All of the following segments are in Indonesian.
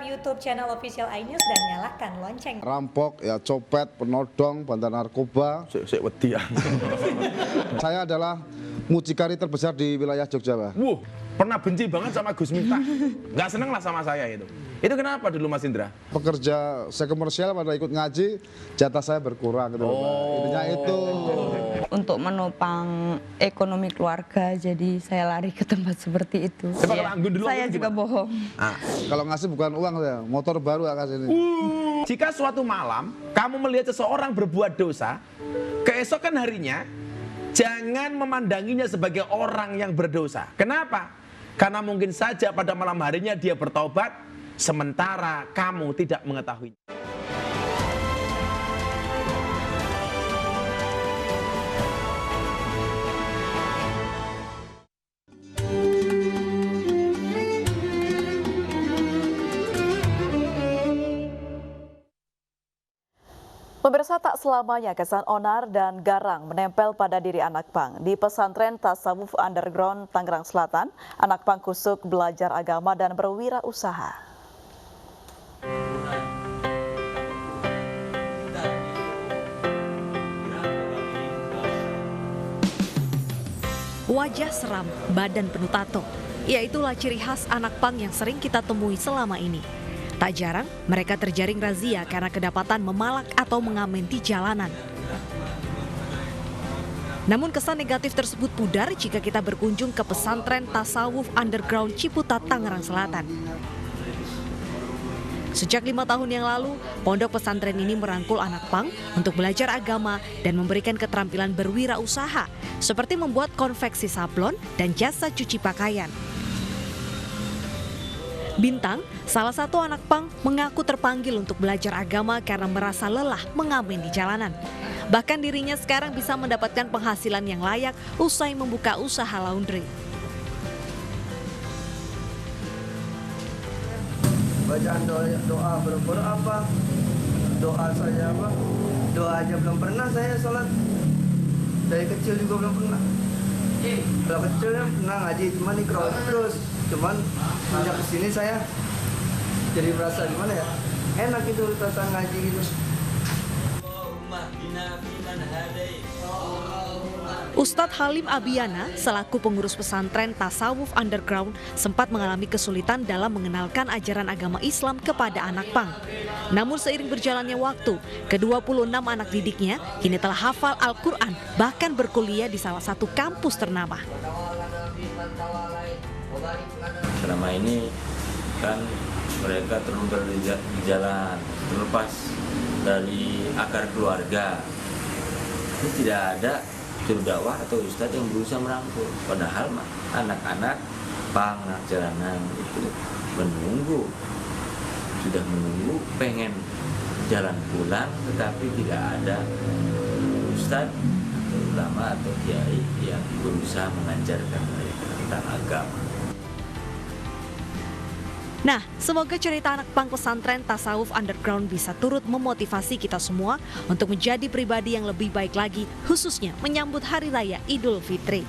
YouTube channel official iNews dan nyalakan lonceng. Rampok, ya copet, penodong, bandar narkoba. Wedi ya. Saya adalah mucikari terbesar di wilayah Jogja, Pak. Pernah benci banget sama Gus Miftah. Nggak seneng lah sama saya itu. Itu kenapa dulu Mas Indra? Pekerja saya komersial pada ikut ngaji, jatah saya berkurang gitu, Pak. Intinya itu. Untuk menopang ekonomi keluarga, jadi saya lari ke tempat seperti itu. Coba kalau Anggun dulu. Saya juga bohong. Kalau ngasih bukan uang saya, motor baru ya kasih ini. Jika suatu malam kamu melihat seseorang berbuat dosa, keesokan harinya jangan memandanginya sebagai orang yang berdosa. Kenapa? Karena mungkin saja pada malam harinya dia bertobat, sementara kamu tidak mengetahui. Pemirsa, tak selamanya kesan onar dan garang menempel pada diri anak pang. Di pesantren Tasawuf Underground Tangerang Selatan, anak pang kusuk belajar agama dan berwirausaha. Wajah seram, badan penuh tato. Ya, itulah ciri khas anak pang yang sering kita temui selama ini. Tak jarang, mereka terjaring razia karena kedapatan memalak atau mengamen di jalanan. Namun kesan negatif tersebut pudar jika kita berkunjung ke pesantren Tasawuf Underground Ciputat, Tangerang Selatan. Sejak 5 tahun yang lalu, pondok pesantren ini merangkul anak pang untuk belajar agama dan memberikan keterampilan berwirausaha, seperti membuat konveksi sablon dan jasa cuci pakaian. Bintang, salah satu anak pang, mengaku terpanggil untuk belajar agama karena merasa lelah mengamen di jalanan. Bahkan dirinya sekarang bisa mendapatkan penghasilan yang layak usai membuka usaha laundry. Bacaan doa berburu apa? Doa saya apa? Doa aja belum pernah saya sholat. Dari kecil juga belum pernah. Kalau kecil pernah ngaji, cuman ikro terus. Cuman sejak kesini saya jadi merasa gimana ya, enak itu tentang ngaji gitu. Ustadz Halim Abiyana selaku pengurus pesantren Tasawuf Underground sempat mengalami kesulitan dalam mengenalkan ajaran agama Islam kepada anak pang. Namun seiring berjalannya waktu, ke-26 anak didiknya kini telah hafal Al-Quran, bahkan berkuliah di salah satu kampus ternama. Selama ini kan mereka terluntar di jalan, terlepas dari akar keluarga. Ini tidak ada juru dakwah atau ustadz yang berusaha merangkul. Padahal anak-anak pang, anak jalanan itu sudah menunggu, pengen jalan pulang, tetapi tidak ada ustadz atau ulama atau kiai yang berusaha mengajarkan mereka tentang agama. Nah, semoga cerita anak pang pesantren Tasawuf Underground bisa turut memotivasi kita semua untuk menjadi pribadi yang lebih baik lagi, khususnya menyambut Hari Raya Idul Fitri.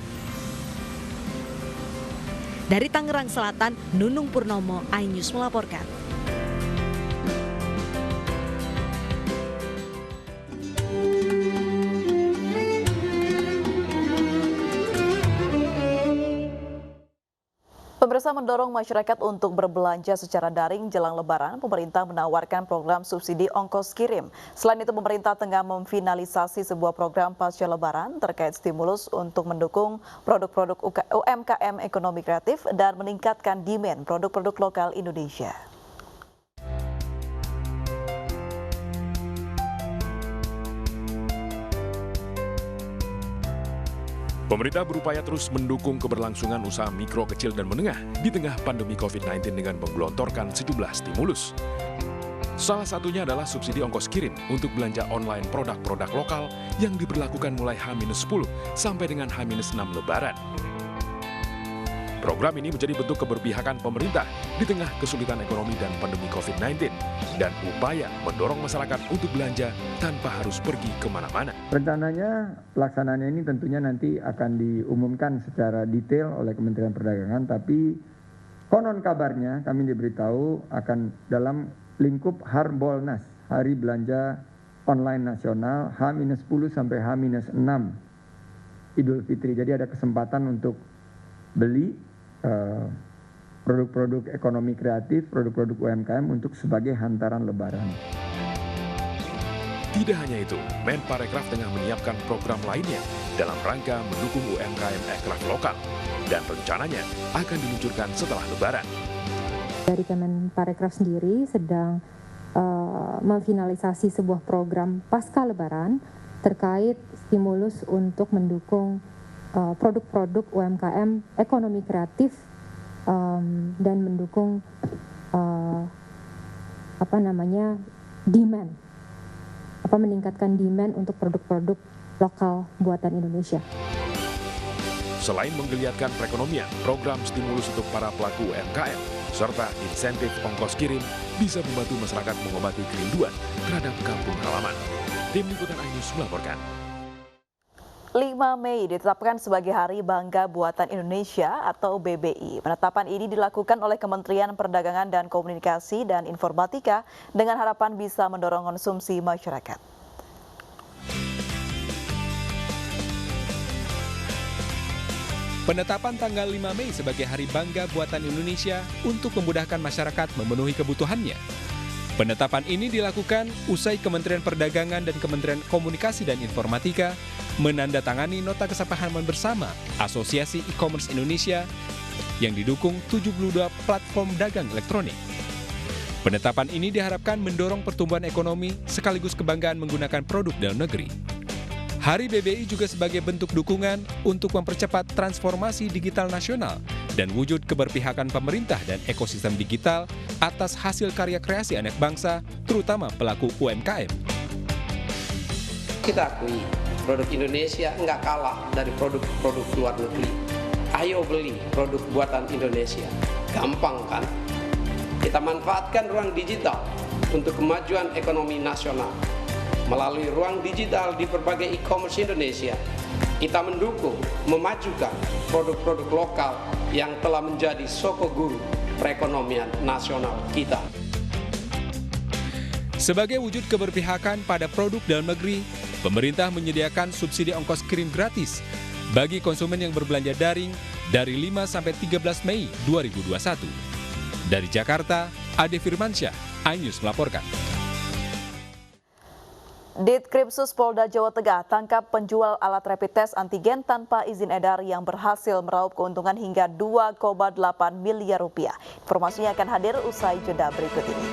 Dari Tangerang Selatan, Nunung Purnomo, iNews melaporkan. Pemirsa, mendorong masyarakat untuk berbelanja secara daring jelang Lebaran, pemerintah menawarkan program subsidi ongkos kirim. Selain itu, pemerintah tengah memfinalisasi sebuah program pasca Lebaran terkait stimulus untuk mendukung produk-produk UMKM ekonomi kreatif dan meningkatkan demand produk-produk lokal Indonesia. Pemerintah berupaya terus mendukung keberlangsungan usaha mikro, kecil, dan menengah di tengah pandemi COVID-19 dengan menggelontorkan sejumlah stimulus. Salah satunya adalah subsidi ongkos kirim untuk belanja online produk-produk lokal yang diberlakukan mulai H-10 sampai dengan H-6 Lebaran. Program ini menjadi bentuk keberpihakan pemerintah di tengah kesulitan ekonomi dan pandemi COVID-19 dan upaya mendorong masyarakat untuk belanja tanpa harus pergi kemana-mana. Rencananya pelaksanaannya ini tentunya nanti akan diumumkan secara detail oleh Kementerian Perdagangan, tapi Konon kabarnya kami diberitahu akan dalam lingkup Harbolnas, Hari Belanja Online Nasional, H-10 sampai H-6 Idul Fitri. Jadi ada kesempatan untuk beli produk-produk ekonomi kreatif, produk-produk UMKM untuk sebagai hantaran lebaran. Tidak hanya itu, Menparekraf tengah menyiapkan program lainnya dalam rangka mendukung UMKM ekraf lokal dan rencananya akan diluncurkan setelah Lebaran. Dari Kemenparekraf sendiri sedang memfinalisasi sebuah program pasca Lebaran terkait stimulus untuk mendukung produk-produk UMKM ekonomi kreatif dan mendukung meningkatkan demand untuk produk-produk lokal buatan Indonesia. Selain menggeliatkan perekonomian, program stimulus untuk para pelaku UMKM serta insentif ongkos kirim bisa membantu masyarakat mengobati kerinduan terhadap kampung halaman. Tim Liputan iNews melaporkan. 5 Mei ditetapkan sebagai Hari Bangga Buatan Indonesia atau BBI. Penetapan ini dilakukan oleh Kementerian Perdagangan dan Komunikasi dan Informatika dengan harapan bisa mendorong konsumsi masyarakat. Penetapan tanggal 5 Mei sebagai Hari Bangga Buatan Indonesia untuk memudahkan masyarakat memenuhi kebutuhannya. Penetapan ini dilakukan usai Kementerian Perdagangan dan Kementerian Komunikasi dan Informatika menandatangani nota kesepahaman bersama Asosiasi E-commerce Indonesia yang didukung 72 platform dagang elektronik. Penetapan ini diharapkan mendorong pertumbuhan ekonomi sekaligus kebanggaan menggunakan produk dalam negeri. Hari BBI juga sebagai bentuk dukungan untuk mempercepat transformasi digital nasional dan wujud keberpihakan pemerintah dan ekosistem digital atas hasil karya kreasi anak bangsa, terutama pelaku UMKM. Kita akui, produk Indonesia nggak kalah dari produk-produk luar negeri. Ayo beli produk buatan Indonesia. Gampang kan? Kita manfaatkan ruang digital untuk kemajuan ekonomi nasional. Melalui ruang digital di berbagai e-commerce Indonesia, kita mendukung, memajukan produk-produk lokal yang telah menjadi soko guru perekonomian nasional kita. Sebagai wujud keberpihakan pada produk dalam negeri, pemerintah menyediakan subsidi ongkos kirim gratis bagi konsumen yang berbelanja daring dari 5 sampai 13 Mei 2021. Dari Jakarta, Ade Firmansyah, iNews melaporkan. Ditkrimsus Polda Jawa Tengah tangkap penjual alat rapid test antigen tanpa izin edar yang berhasil meraup keuntungan hingga 2,8 miliar rupiah. Informasinya akan hadir usai jeda berikut ini.